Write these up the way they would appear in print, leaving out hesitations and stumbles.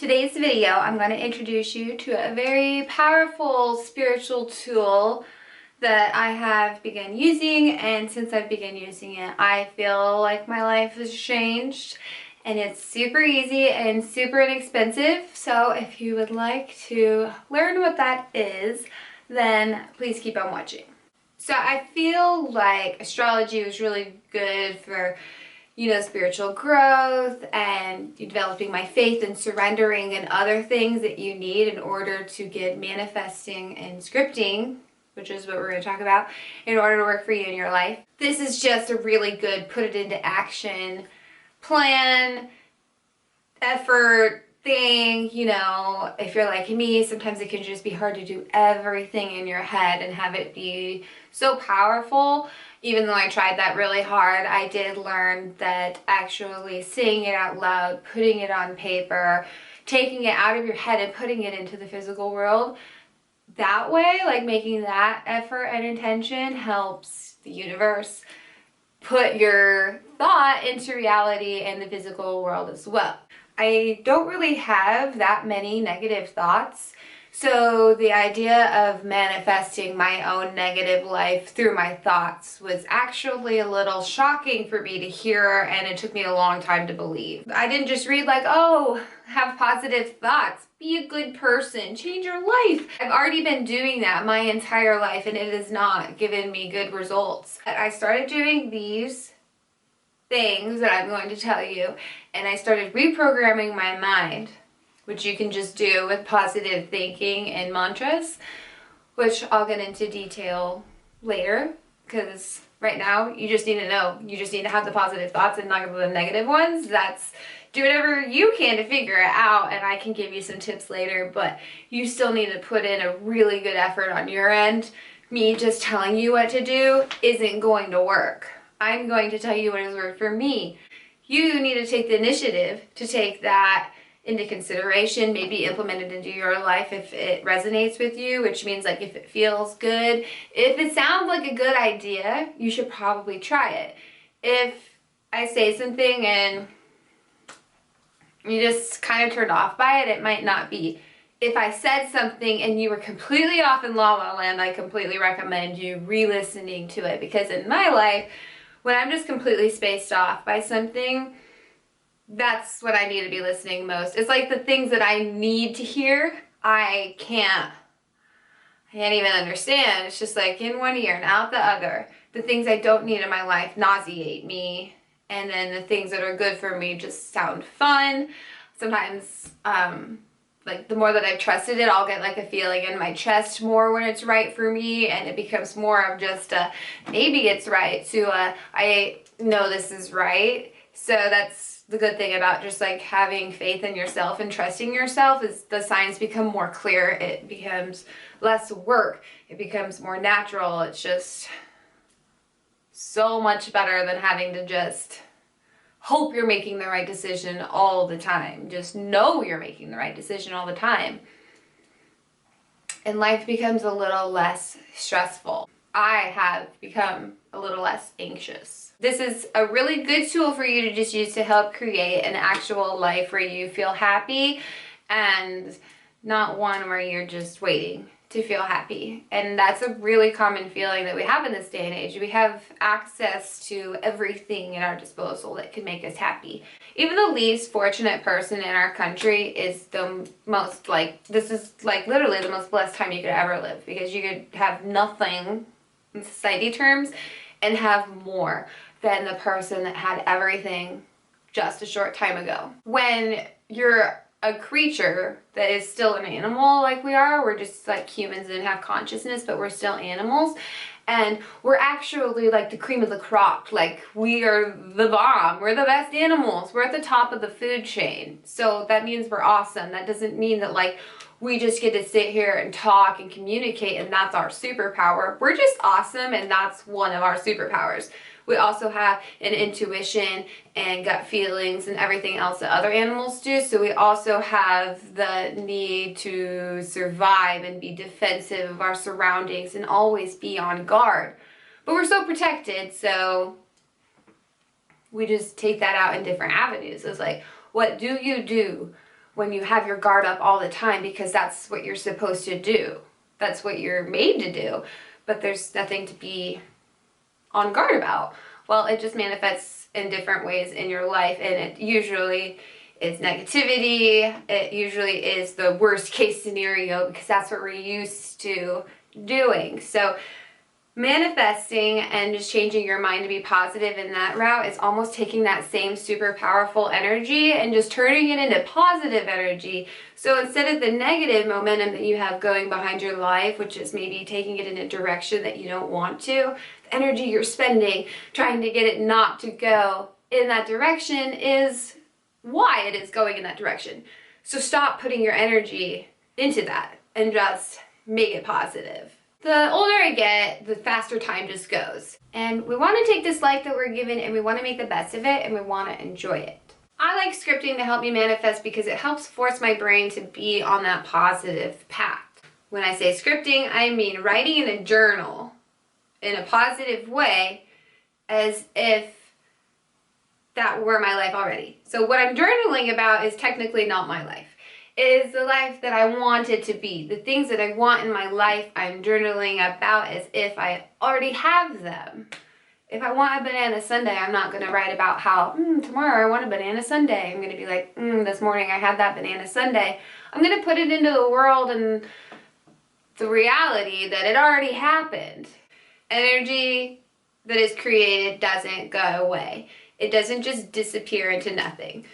Today's video, I'm going to introduce you to a very powerful spiritual tool that I have begun using, and since I've begun using it, I feel like my life has changed, and it's super easy and super inexpensive. So if you would like to learn what that is, then please keep on watching. So I feel like astrology was really good for spiritual growth and developing my faith and surrendering and other things that you need in order to get manifesting and scripting, which is what we're going to talk about, in order to work for you in your life. This is just a really good put it into action plan, effort thing. If you're like me, sometimes it can just be hard to do everything in your head and have it be so powerful. Even though I tried that really hard, I did learn that actually saying it out loud, putting it on paper, taking it out of your head and putting it into the physical world, that way, like making that effort and intention helps the universe put your thought into reality in the physical world as well. I don't really have that many negative thoughts. So the idea of manifesting my own negative life through my thoughts was actually a little shocking for me to hear, and it took me a long time to believe. I didn't just read like, oh, have positive thoughts, be a good person, change your life. I've already been doing that my entire life, and it has not given me good results. I started doing these things that I'm going to tell you, and I started reprogramming my mind, which you can just do with positive thinking and mantras, which I'll get into detail later, because right now you just need to know. You just need to have the positive thoughts and not the negative ones. Do whatever you can to figure it out, and I can give you some tips later, but you still need to put in a really good effort on your end. Me just telling you what to do isn't going to work. I'm going to tell you what has worked for me. You need to take the initiative to take that into consideration, maybe implement it into your life if it resonates with you, which means like if it feels good. If it sounds like a good idea, you should probably try it. If I say something and you just kind of turned off by it, it might not be. If I said something and you were completely off in La La Land, I completely recommend you re-listening to it, because in my life, when I'm just completely spaced off by something, that's what I need to be listening most. It's like the things that I need to hear, I can't even understand. It's just like in one ear and out the other. The things I don't need in my life nauseate me, and then the things that are good for me just sound fun. Sometimes, like the more that I've trusted it, I'll get like a feeling in my chest more when it's right for me, and it becomes more of just a maybe it's right to I know this is right. So that's the good thing about just like having faith in yourself and trusting yourself, is the signs become more clear. It becomes less work. It becomes more natural. It's just so much better than having to just hope you're making the right decision all the time. Just know you're making the right decision all the time. And life becomes a little less stressful. I have become a little less anxious. This is a really good tool for you to just use to help create an actual life where you feel happy, and not one where you're just waiting to feel happy. And that's a really common feeling that we have in this day and age. We have access to everything at our disposal that can make us happy. Even the least fortunate person in our country is the most, like, this is like literally the most blessed time you could ever live, because you could have nothing in society terms and have more than the person that had everything just a short time ago. When you're a creature that is still an animal like we are, we're just like humans and have consciousness, but we're still animals, and we're actually like the cream of the crop. Like, we are the bomb. We're the best animals. We're at the top of the food chain. So that means we're awesome. That doesn't mean that like we just get to sit here and talk and communicate and that's our superpower. We're just awesome, and that's one of our superpowers. We also have an intuition and gut feelings and everything else that other animals do. So we also have the need to survive and be defensive of our surroundings and always be on guard. But we're so protected, so we just take that out in different avenues. It's like, what do you do when you have your guard up all the time, because that's what you're supposed to do. That's what you're made to do. But there's nothing to be on guard about. Well, it just manifests in different ways in your life, and it usually is negativity. It usually is the worst case scenario, because that's what we're used to doing. So manifesting and just changing your mind to be positive in that route is almost taking that same super powerful energy and just turning it into positive energy. So instead of the negative momentum that you have going behind your life, which is maybe taking it in a direction that you don't want to, the energy you're spending trying to get it not to go in that direction is why it is going in that direction. So stop putting your energy into that and just make it positive. The older I get, the faster time just goes. And we want to take this life that we're given and we want to make the best of it and we want to enjoy it. I like scripting to help me manifest because it helps force my brain to be on that positive path. When I say scripting, I mean writing in a journal in a positive way as if that were my life already. So what I'm journaling about is technically not my life. It is the life that I want it to be. The things that I want in my life, I'm journaling about as if I already have them. If I want a banana sundae, I'm not going to write about how, tomorrow I want a banana sundae. I'm going to be like, this morning I had that banana sundae. I'm going to put it into the world and the reality that it already happened. Energy that is created doesn't go away. It doesn't just disappear into nothing.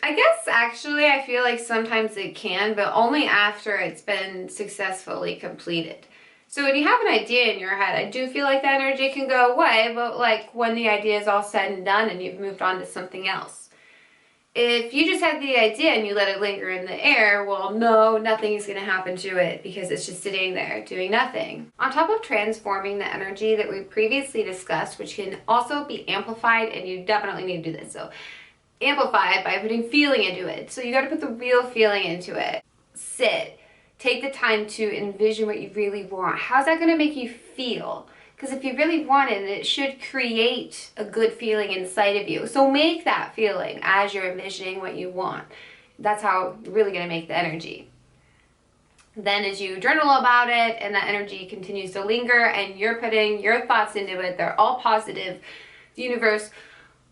I guess actually I feel like sometimes it can, but only after it's been successfully completed. So when you have an idea in your head, I do feel like that energy can go away, but like when the idea is all said and done and you've moved on to something else. If you just had the idea and you let it linger in the air, well, no, nothing is going to happen to it because it's just sitting there doing nothing. On top of transforming the energy that we previously discussed, which can also be amplified, and you definitely need to do this. So amplify it by putting feeling into it. So you got to put the real feeling into it. Sit. Take the time to envision what you really want. How's that going to make you feel? Because if you really want it, it should create a good feeling inside of you. So make that feeling as you're envisioning what you want. That's how you're really going to make the energy. Then as you journal about it and that energy continues to linger and you're putting your thoughts into it, they're all positive, the universe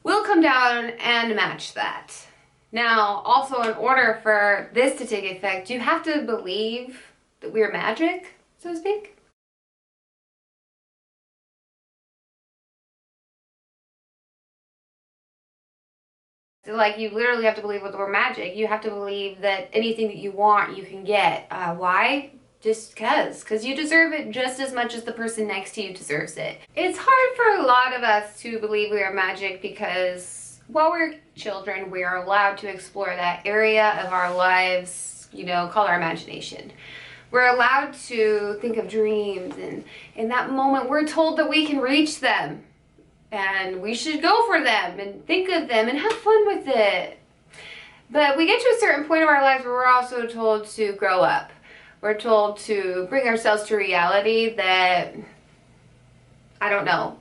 will come down and match that. Now, also in order for this to take effect, you have to believe that we're magic, so to speak. So like you literally have to believe with the word magic. You have to believe that anything that you want, you can get. Why? Just because you deserve it just as much as the person next to you deserves it. It's hard for a lot of us to believe we are magic because while we're children, we are allowed to explore that area of our lives, called our imagination. We're allowed to think of dreams, and in that moment we're told that we can reach them and we should go for them and think of them and have fun with it. But we get to a certain point of our lives where we're also told to grow up. We're told to bring ourselves to reality that, I don't know,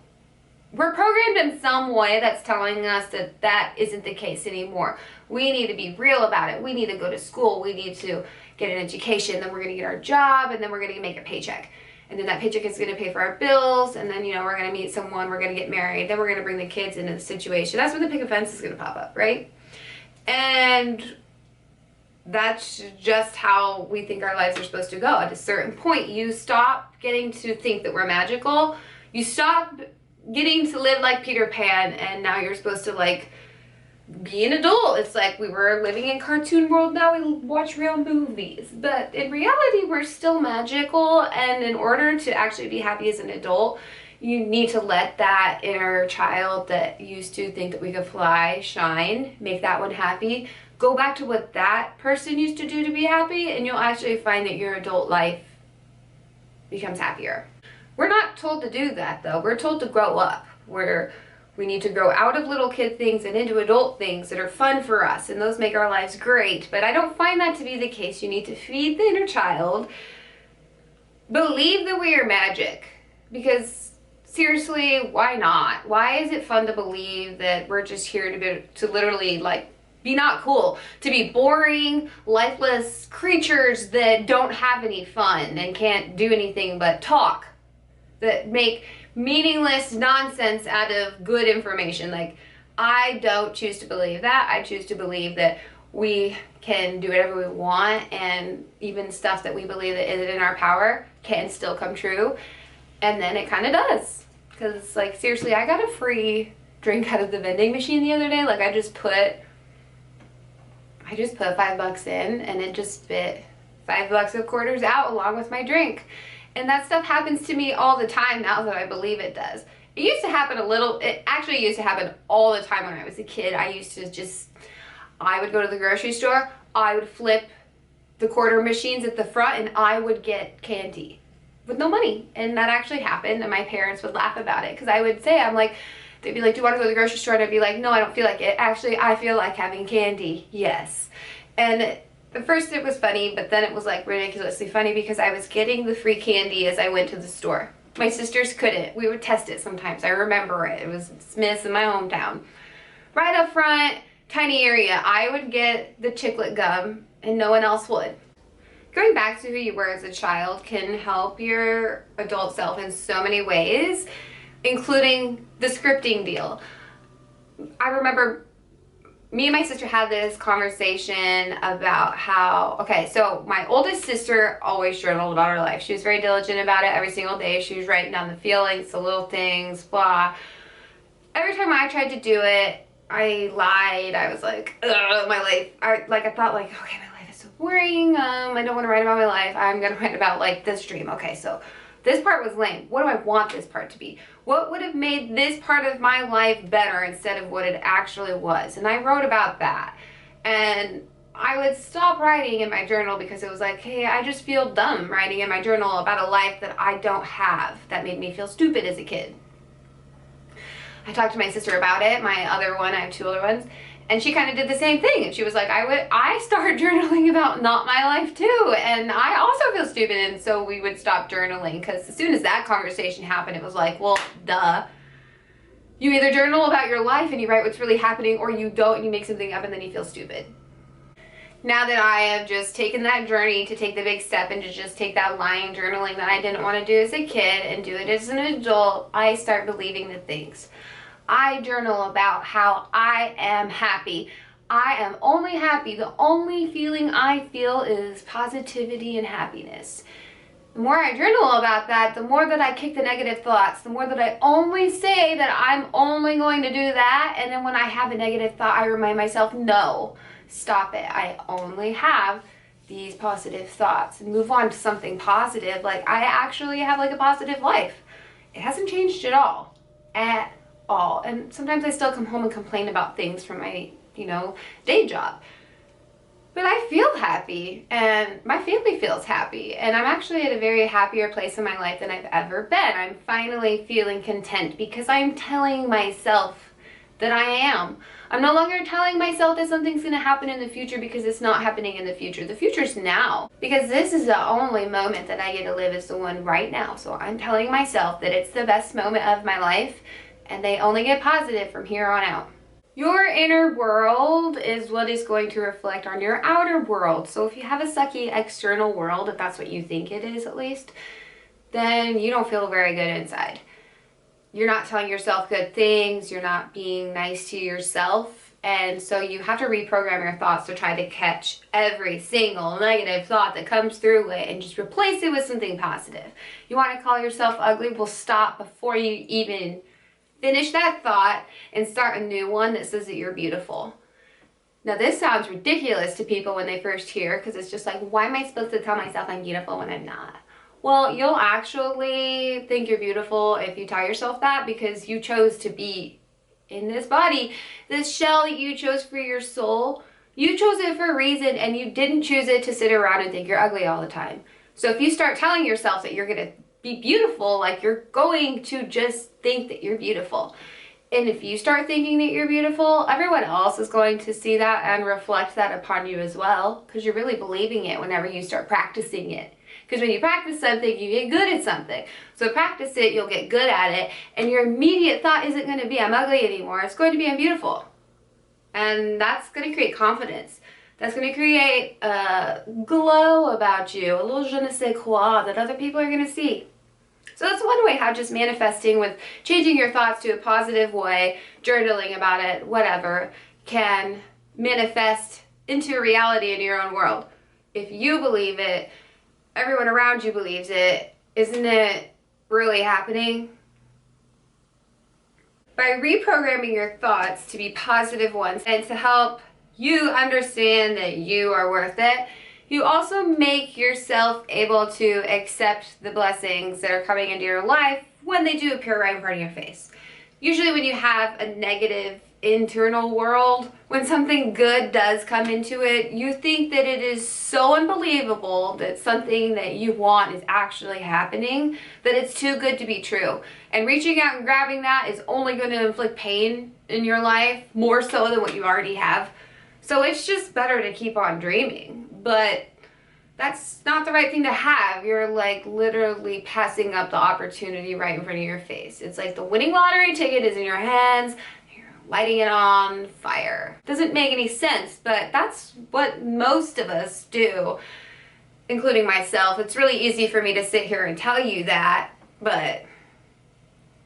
we're programmed in some way that's telling us that that isn't the case anymore. We need to be real about it. We need to go to school. We need to get an education. Then we're going to get our job, and then we're going to make a paycheck. And then that paycheck is going to pay for our bills, and then, we're going to meet someone, we're going to get married, then we're going to bring the kids into the situation. That's when the picket fence is going to pop up, right? And that's just how we think our lives are supposed to go. At a certain point, you stop getting to think that we're magical. You stop getting to live like Peter Pan, and now you're supposed to be an adult. It's like we were living in cartoon world, now we watch real movies. But in reality, we're still magical, and in order to actually be happy as an adult, you need to let that inner child that used to think that we could fly shine, make that one happy. Go back to what that person used to do to be happy, and you'll actually find that your adult life becomes happier. We're not told to do that, though. We're told to grow up. We need to grow out of little kid things and into adult things that are fun for us, and those make our lives great. But I don't find that to be the case. You need to feed the inner child. Believe that we are magic. Because seriously, why not? Why is it fun to believe that we're just here to literally be not cool, to be boring, lifeless creatures that don't have any fun and can't do anything but talk, that make meaningless nonsense out of good information. Like, I don't choose to believe that. I choose to believe that we can do whatever we want, and even stuff that we believe that isn't in our power can still come true. And then it kind of does. Because, like, seriously, I got a free drink out of the vending machine the other day. Like, I just put $5 in, and it just spit $5 of quarters out along with my drink. And that stuff happens to me all the time now that I believe it does. It used to happen it actually used to happen all the time when I was a kid. I would go to the grocery store, I would flip the quarter machines at the front, and I would get candy with no money. And that actually happened, and my parents would laugh about it, because I would say, they'd be like, do you want to go to the grocery store? And I'd be like, no, I don't feel like it. Actually, I feel like having candy. Yes. And at first it was funny, but then it was like ridiculously funny, because I was getting the free candy as I went to the store. My sisters couldn't. We would test it sometimes. I remember it. It was Smith's in my hometown. Right up front, tiny area, I would get the chiclet gum, and no one else would. Going back to who you were as a child can help your adult self in so many ways, including the scripting deal. I remember me and my sister had this conversation about how, okay, so my oldest sister always journaled about her life. She was very diligent about it every single day. She was writing down the feelings, the little things, blah. Every time I tried to do it, I lied. I was like, ugh, my life. I thought like, okay, my life is so boring. I don't want to write about my life. I'm going to write about like this dream. Okay, so this part was lame. What do I want this part to be? What would have made this part of my life better instead of what it actually was? And I wrote about that. And I would stop writing in my journal because it was like, hey, I just feel dumb writing in my journal about a life that I don't have. That made me feel stupid as a kid. I talked to my sister about it, my other one, I have two older ones, and she kind of did the same thing. And she was like, I started journaling about not my life too, and I also feel stupid. And so we would stop journaling, because as soon as that conversation happened, it was like, well, duh. You either journal about your life and you write what's really happening, or you don't and you make something up and then you feel stupid. Now that I have just taken that journey to take the big step and to just take that lying journaling that I didn't want to do as a kid and do it as an adult, I start believing the things. I journal about how I am happy. I am only happy. The only feeling I feel is positivity and happiness. The more I journal about that, the more that I kick the negative thoughts, the more that I only say that I'm only going to do that. And then when I have a negative thought, I remind myself, no, stop it. I only have these positive thoughts, and move on to something positive. Like, I actually have like a positive life. It hasn't changed at all. At all. And sometimes I still come home and complain about things from my, day job. But I feel happy, and my family feels happy, and I'm actually at a very happier place in my life than I've ever been. I'm finally feeling content because I'm telling myself that I am. I'm no longer telling myself that something's going to happen in the future, because it's not happening in the future. The future's now, because this is the only moment that I get to live, is the one right now. So I'm telling myself that it's the best moment of my life, and they only get positive from here on out. Your inner world is what is going to reflect on your outer world. So if you have a sucky external world, if that's what you think it is at least, then you don't feel very good inside. You're not telling yourself good things, you're not being nice to yourself, and so you have to reprogram your thoughts to try to catch every single negative thought that comes through it and just replace it with something positive. You want to call yourself ugly? Well, stop before you even finish that thought and start a new one that says that you're beautiful. Now, this sounds ridiculous to people when they first hear, because it's just like, why am I supposed to tell myself I'm beautiful when I'm not? Well, you'll actually think you're beautiful if you tell yourself that, because you chose to be in this body, this shell that you chose for your soul. You chose it for a reason, and you didn't choose it to sit around and think you're ugly all the time. So if you start telling yourself that you're going to be beautiful, like, you're going to just think that you're beautiful. And if you start thinking that you're beautiful, everyone else is going to see that and reflect that upon you as well, because you're really believing it whenever you start practicing it. Because when you practice something, you get good at something. So practice it, you'll get good at it, and your immediate thought isn't going to be I'm ugly anymore. It's going to be I'm beautiful. And that's going to create confidence. That's going to create a glow about you, a little je ne sais quoi that other people are going to see. So that's one way how just manifesting with changing your thoughts to a positive way, journaling about it, whatever, can manifest into reality in your own world. If you believe it, everyone around you believes it. Isn't it really happening? By reprogramming your thoughts to be positive ones and to help you understand that you are worth it, you also make yourself able to accept the blessings that are coming into your life when they do appear right in front of your face. Usually when you have a negative internal world, when something good does come into it, you think that it is so unbelievable that something that you want is actually happening, that it's too good to be true. And reaching out and grabbing that is only going to inflict pain in your life, more so than what you already have. So it's just better to keep on dreaming. But that's not the right thing to have. You're like literally passing up the opportunity right in front of your face. It's like the winning lottery ticket is in your hands, you're lighting it on fire. Doesn't make any sense, but that's what most of us do, including myself. It's really easy for me to sit here and tell you that, but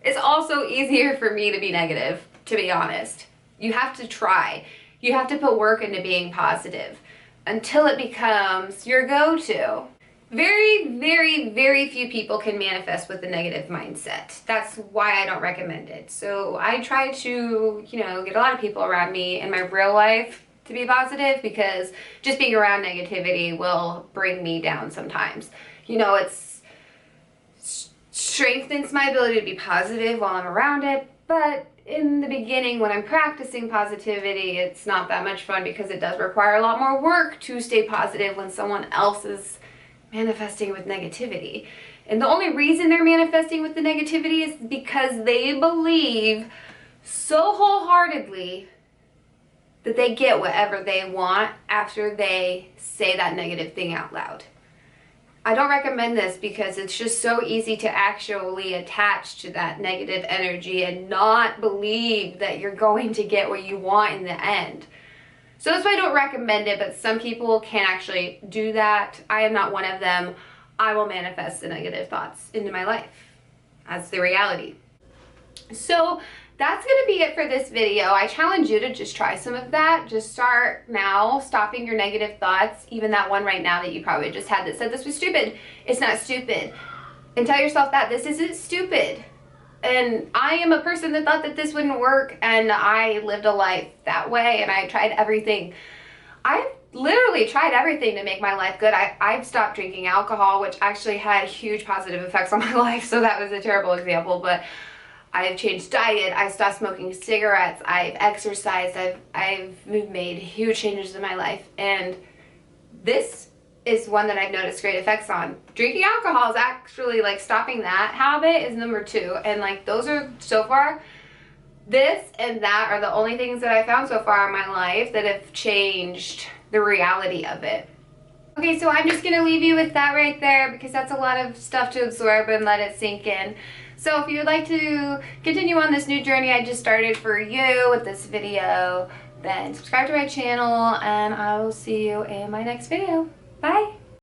it's also easier for me to be negative, to be honest. You have to try. You have to put work into being positive until it becomes your go-to. Very, very, very few people can manifest with a negative mindset. That's why I don't recommend it. So I try to, get a lot of people around me in my real life to be positive, because just being around negativity will bring me down sometimes. It's strengthens my ability to be positive while I'm around it, but in the beginning, when I'm practicing positivity, it's not that much fun because it does require a lot more work to stay positive when someone else is manifesting with negativity. And the only reason they're manifesting with the negativity is because they believe so wholeheartedly that they get whatever they want after they say that negative thing out loud. I don't recommend this because it's just so easy to actually attach to that negative energy and not believe that you're going to get what you want in the end. So that's why I don't recommend it, but some people can actually do that. I am not one of them. I will manifest the negative thoughts into my life as the reality. So that's going to be it for this video. I challenge you to just try some of that. Just start now stopping your negative thoughts, even that one right now that you probably just had that said this was stupid. It's not stupid. And tell yourself that this isn't stupid. And I am a person that thought that this wouldn't work, and I lived a life that way, and I tried everything. I've literally tried everything to make my life good. I've stopped drinking alcohol, which actually had huge positive effects on my life, so that was a terrible example, but I've changed diet, I stopped smoking cigarettes, I've exercised, I've made huge changes in my life, and this is one that I've noticed great effects on. Drinking alcohol is actually, like, stopping that habit is number 2, and like those are, so far, this and that are the only things that I found so far in my life that have changed the reality of it. Okay, so I'm just gonna leave you with that right there because that's a lot of stuff to absorb and let it sink in. So if you would like to continue on this new journey I just started for you with this video, then subscribe to my channel and I will see you in my next video. Bye!